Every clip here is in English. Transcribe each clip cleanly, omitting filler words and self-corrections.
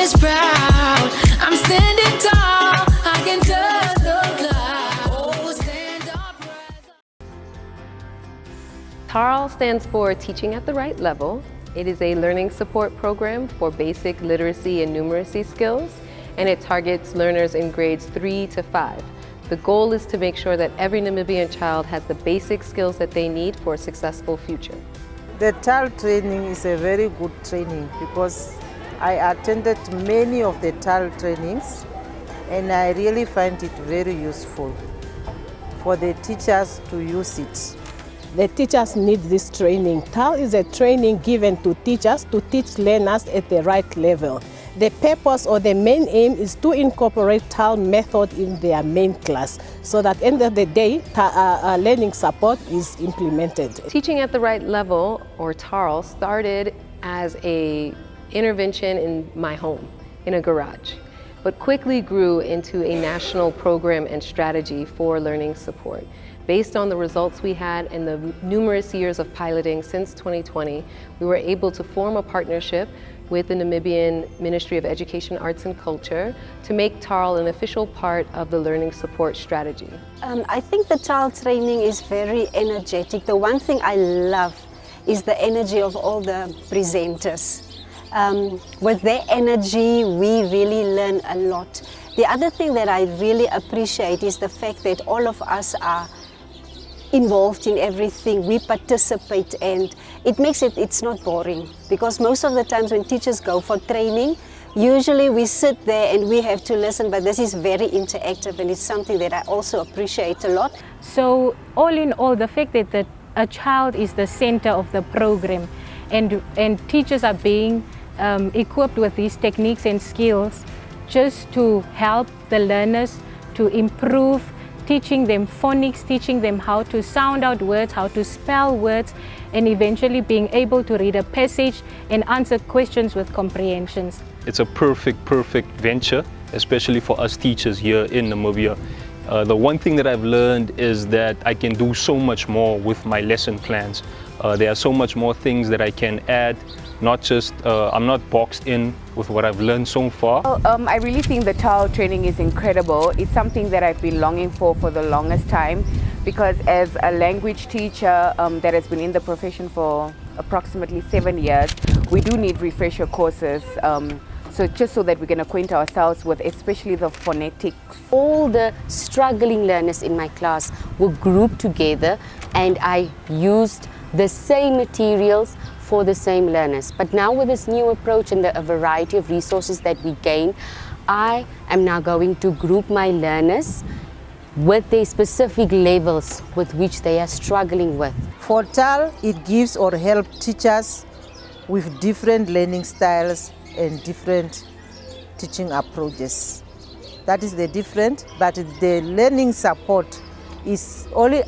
is proud. I'm standing tall, I can touch the clouds. Oh, stand up, rise up. TaRL stands for Teaching at the Right Level. It is a learning support program for basic literacy and numeracy skills, and it targets learners in grades 3 to 5. The goal is to make sure that every Namibian child has the basic skills that they need for a successful future. The TaRL training is a very good training because I attended many of the TaRL trainings and I really find it very useful for the teachers to use it. The teachers need this training. TaRL is a training given to teachers to teach learners at the right level. The purpose or the main aim is to incorporate TaRL method in their main class so that at the end of the day, learning support is implemented. Teaching at the Right Level, or TaRL, started as an intervention in my home, in a garage, but quickly grew into a national program and strategy for learning support. Based on the results we had and the numerous years of piloting since 2020, we were able to form a partnership with the Namibian Ministry of Education, Arts and Culture to make TaRL an official part of the learning support strategy. I think the TaRL training is very energetic. The one thing I love is the energy of all the presenters. With their energy, we really learn a lot. The other thing that I really appreciate is the fact that all of us are involved in everything, we participate, and it makes it's not boring, because most of the times when teachers go for training, usually we sit there and we have to listen, but this is very interactive and it's something that I also appreciate a lot. So all in all, the fact that a child is the center of the program and teachers are being equipped with these techniques and skills just to help the learners to improve, teaching them phonics, teaching them how to sound out words, how to spell words, and eventually being able to read a passage and answer questions with comprehensions. It's a perfect venture, especially for us teachers here in Namibia. The one thing that I've learned is that I can do so much more with my lesson plans. There are so much more things that I can add, not just, I'm not boxed in with what I've learned so far. Well, I really think the TaRL training is incredible. It's something that I've been longing for the longest time, because as a language teacher that has been in the profession for approximately 7 years, we do need refresher courses. So just so that we can acquaint ourselves with especially the phonetics. All the struggling learners in my class were grouped together and I used the same materials for the same learners. But now with this new approach and the variety of resources that we gain, I am now going to group my learners with their specific levels with which they are struggling with. For TaRL, it gives or helps teachers with different learning styles and different teaching approaches. That is the difference, but the learning support is only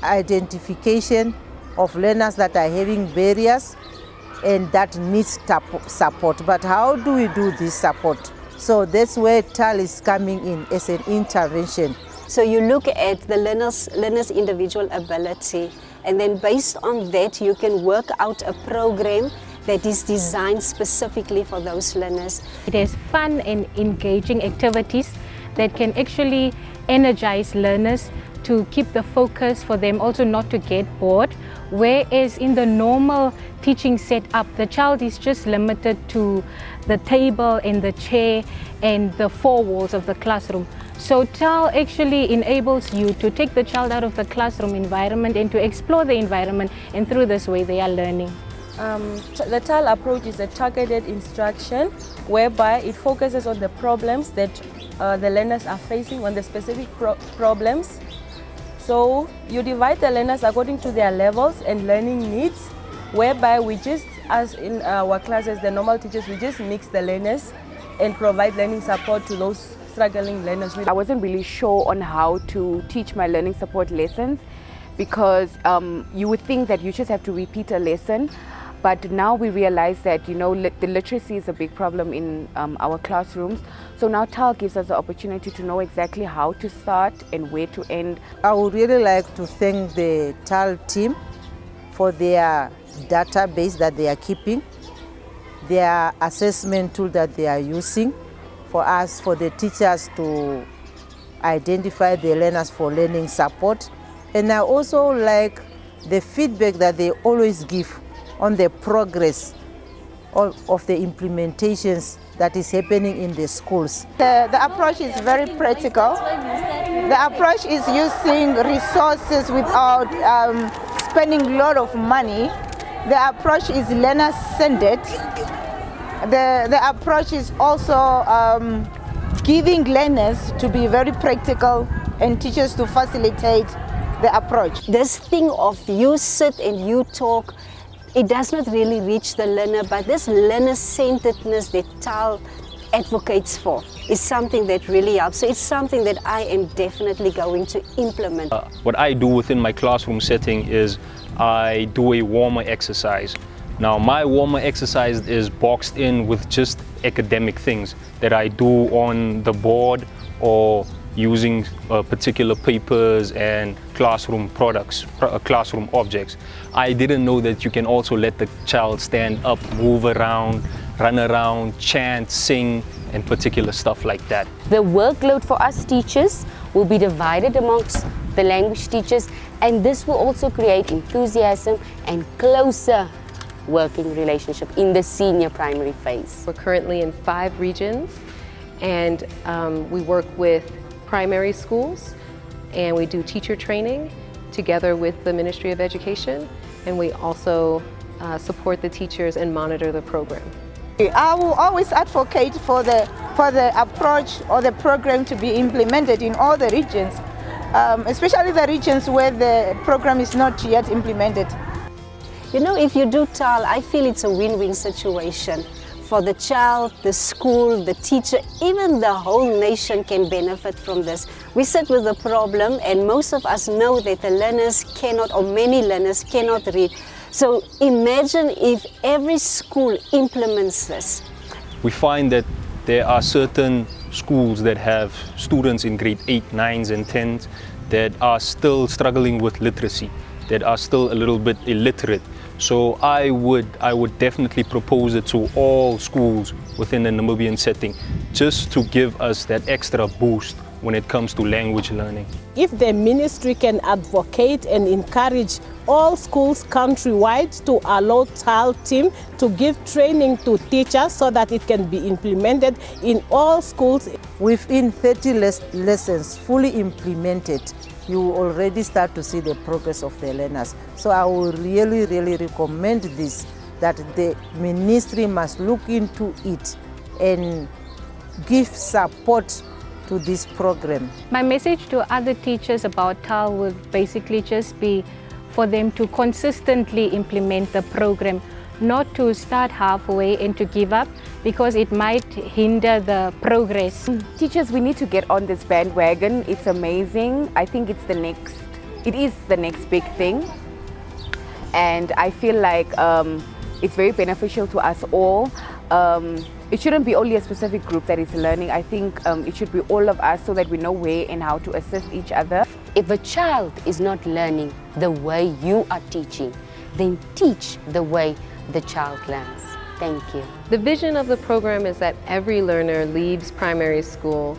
identification of learners that are having barriers and that needs support. But how do we do this support? So that's where TaRL is coming in as an intervention. So you look at the learner's individual ability, and then based on that you can work out a program that is designed specifically for those learners. It has fun and engaging activities that can actually energize learners to keep the focus, for them also not to get bored. Whereas in the normal teaching setup, the child is just limited to the table and the chair and the four walls of the classroom. So TaRL actually enables you to take the child out of the classroom environment and to explore the environment, and through this way they are learning. The TaRL approach is a targeted instruction whereby it focuses on the problems that the learners are facing, on the specific problems. So you divide the learners according to their levels and learning needs, whereby we just, as in our classes, the normal teachers, we just mix the learners and provide learning support to those struggling learners. I wasn't really sure on how to teach my learning support lessons, because you would think that you just have to repeat a lesson. But now we realize that, the literacy is a big problem in our classrooms. So now TaRL gives us the opportunity to know exactly how to start and where to end. I would really like to thank the TaRL team for their database that they are keeping. their assessment tool that they are using for us, for the teachers to identify the learners for learning support. And I also like the feedback that they always give on the progress of the implementations that is happening in the schools. The approach is very practical. The approach is using resources without spending a lot of money. The approach is learner-centered. The approach is also giving learners to be very practical and teachers to facilitate the approach. This thing of you sit and you talk, it does not really reach the learner, but this learner-centeredness that TaRL advocates for is something that really helps. So it's something that I am definitely going to implement. What I do within my classroom setting is I do a warmer exercise. Now my warmer exercise is boxed in with just academic things that I do on the board or using particular papers and classroom products, classroom objects. I didn't know that you can also let the child stand up, move around, run around, chant, sing, and particular stuff like that. The workload for us teachers will be divided amongst the language teachers, and this will also create enthusiasm and closer working relationship in the senior primary phase. We're currently in 5 regions, and we work with primary schools, and we do teacher training together with the Ministry of Education, and we also support the teachers and monitor the program. I will always advocate for the approach or the program to be implemented in all the regions, especially the regions where the program is not yet implemented. You know, if you do TaRL, I feel it's a win-win situation. For the child, the school, the teacher, even the whole nation can benefit from this. We sit with the problem, and most of us know that the learners cannot, or many learners cannot read. So imagine if every school implements this. We find that there are certain schools that have students in grade 8, 9s and 10s that are still struggling with literacy, that are still a little bit illiterate. So I would definitely propose it to all schools within the Namibian setting, just to give us that extra boost when it comes to language learning. If the ministry can advocate and encourage all schools countrywide to allow TaRL team to give training to teachers so that it can be implemented in all schools. Within 30 lessons fully implemented, you will already start to see the progress of the learners. So I will really recommend this, that the ministry must look into it and give support to this program. My message to other teachers about TaRL would basically just be for them to consistently implement the program, not to start halfway and to give up, because it might hinder the progress. Teachers, we need to get on this bandwagon. It's amazing. I think it is the next big thing. And I feel like it's very beneficial to us all. It shouldn't be only a specific group that is learning. I think it should be all of us so that we know where and how to assist each other. If a child is not learning the way you are teaching, then teach the way the child learns. Thank you. The vision of the program is that every learner leaves primary school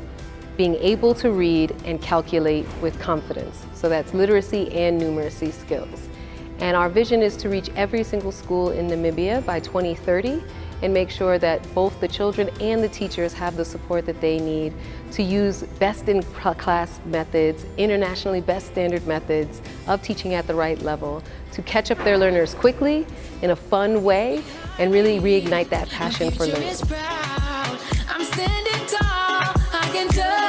being able to read and calculate with confidence. So that's literacy and numeracy skills. And our vision is to reach every single school in Namibia by 2030 and make sure that both the children and the teachers have the support that they need to use best-in-class methods, internationally best standard methods of teaching at the right level, to catch up their learners quickly in a fun way and really reignite that passion for learning. I'm standing tall, I can touch